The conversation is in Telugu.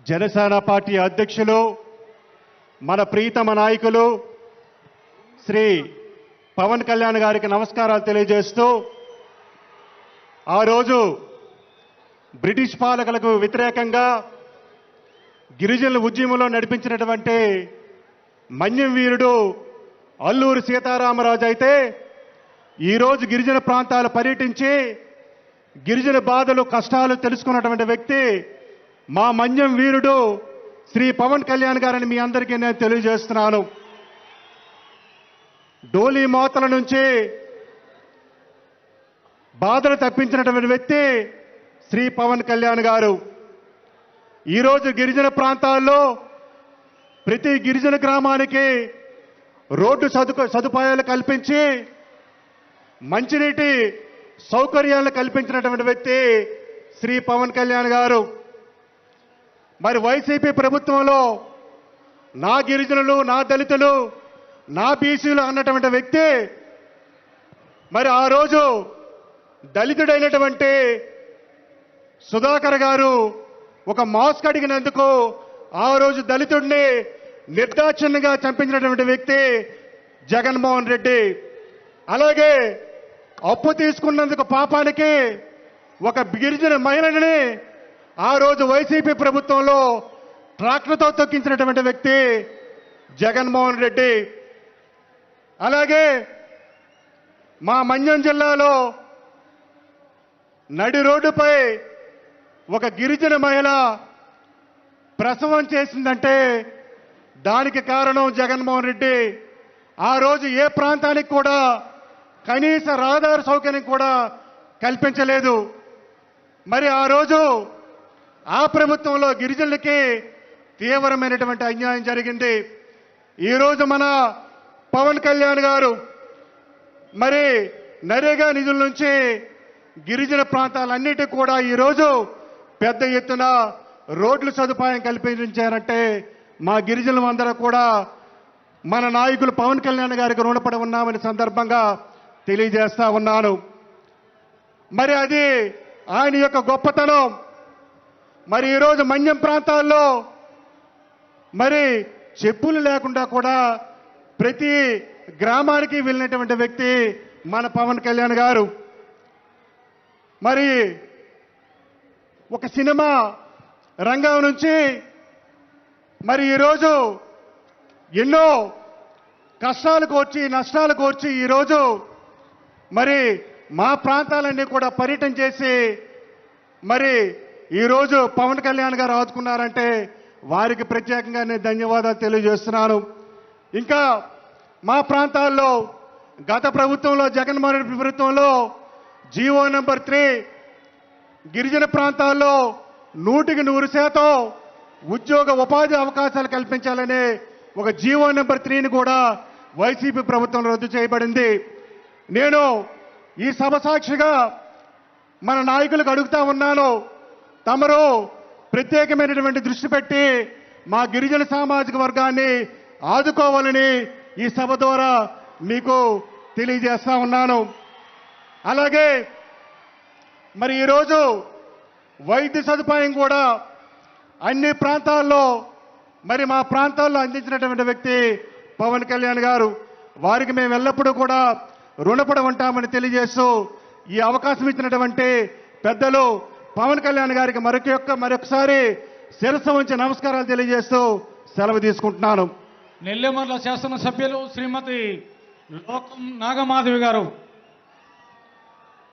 జనసేన పార్టీ అధ్యక్షులు మన ప్రీతమ నాయకులు శ్రీ పవన్ కళ్యాణ్ గారికి నమస్కారాలు తెలియజేస్తూ ఆ రోజు బ్రిటిష్ పాలకులకు వ్యతిరేకంగా గిరిజనుల ఉద్యమంలో నడిపించినటువంటి మన్యం వీరుడు అల్లూరి సీతారామరాజు అయితే ఈరోజు గిరిజన ప్రాంతాలు పర్యటించి గిరిజన బాధలు కష్టాలు తెలుసుకున్నటువంటి వ్యక్తి మా మన్యం వీరుడు శ్రీ పవన్ కళ్యాణ్ గారని మీ అందరికీ నేను తెలియజేస్తున్నాను. డోలీ మోతల నుంచి బాధలు తప్పించినటువంటి వ్యక్తి శ్రీ పవన్ కళ్యాణ్ గారు. ఈరోజు గిరిజన ప్రాంతాల్లో ప్రతి గిరిజన గ్రామానికి రోడ్డు సదుపాయాలు కల్పించి మంచినీటి సౌకర్యాలను కల్పించినటువంటి వ్యక్తి శ్రీ పవన్ కళ్యాణ్ గారు. మరి వైసీపీ ప్రభుత్వంలో నా గిరిజనులు, నా దళితులు, నా బీసీలు అన్నటువంటి వ్యక్తి మరి ఆ రోజు దళితుడైనటువంటి సుధాకర్ గారు ఒక మాస్క్ అడిగినందుకు ఆ రోజు దళితుడిని నిర్దాక్షిణ్యంగా చంపించినటువంటి వ్యక్తి జగన్మోహన్ రెడ్డి. అలాగే అప్పు తీసుకున్నందుకు పాపానికి ఒక గిరిజన మహిళని ఆ రోజు వైసీపీ ప్రభుత్వంలో ట్రాక్టర్తో తొక్కించినటువంటి వ్యక్తి జగన్మోహన్ రెడ్డి. అలాగే మా మన్యం జిల్లాలో నడి రోడ్డుపై ఒక గిరిజన మహిళ ప్రసవం చేసిందంటే దానికి కారణం జగన్మోహన్ రెడ్డి. ఆ రోజు ఏ ప్రాంతానికి కూడా కనీస రహదారి సౌకర్యం కూడా కల్పించలేదు. మరి ఆ రోజు ఆ ప్రభుత్వంలో గిరిజనులకి తీవ్రమైనటువంటి అన్యాయం జరిగింది. ఈరోజు మన పవన్ కళ్యాణ్ గారు మరి నరేగా నిధుల నుంచి గిరిజన ప్రాంతాలన్నిటికీ కూడా ఈరోజు పెద్ద ఎత్తున రోడ్ల సదుపాయం కల్పించారంటే మా గిరిజనులందరూ కూడా మన నాయకులు పవన్ కళ్యాణ్ గారికి రుణపడి ఉన్నామని సందర్భంగా తెలియజేస్తా ఉన్నాను. మరి అది ఆయన యొక్క గొప్పతనం. మరి ఈరోజు మన్యం ప్రాంతాల్లో మరి చెప్పులు లేకుండా కూడా ప్రతి గ్రామానికి వెళ్ళినటువంటి వ్యక్తి మన పవన్ కళ్యాణ్ గారు. మరి ఒక సినిమా రంగం నుంచి మరి ఈరోజు ఎన్నో కష్టాలు కోర్చి నష్టాలు కోర్చి ఈరోజు మరి మా ప్రాంతాలన్నీ కూడా పర్యటన చేసి మరి ఈరోజు పవన్ కళ్యాణ్ గారు ఆదుకున్నారంటే వారికి ప్రత్యేకంగా నేను ధన్యవాదాలు తెలియజేస్తున్నాను. ఇంకా మా ప్రాంతాల్లో గత ప్రభుత్వంలో జగన్మోహన్ రెడ్డి ప్రభుత్వంలో జీవో నెంబర్ 3 గిరిజన ప్రాంతాల్లో 100% ఉద్యోగ ఉపాధి అవకాశాలు కల్పించాలనే ఒక జీవో నెంబర్ 3ని కూడా వైసీపీ ప్రభుత్వం రద్దు చేయబడింది. నేను ఈ సభ సాక్షిగా మన నాయకులకు అడుగుతా ఉన్నాను, తమరు ప్రత్యేకమైనటువంటి దృష్టి పెట్టి మా గిరిజన సామాజిక వర్గాన్ని ఆదుకోవాలని ఈ సభ ద్వారా మీకు తెలియజేస్తా ఉన్నాను. అలాగే మరి ఈరోజు వైద్య సదుపాయం కూడా అన్ని ప్రాంతాల్లో మరి మా ప్రాంతాల్లో అందించినటువంటి వ్యక్తి పవన్ కళ్యాణ్ గారు. వారికి మేము ఎల్లప్పుడూ కూడా రుణపడి ఉంటామని తెలియజేస్తూ ఈ అవకాశం ఇచ్చినటువంటి పెద్దలు పవన్ కళ్యాణ్ గారికి మరొకసారి శిరస్సు వంచి నమస్కారాలు తెలియజేస్తూ సెలవు తీసుకుంటున్నాను. నెల్లిమర్ల శాసనసభ్యులు శ్రీమతి లోకం నాగమాధవి గారు.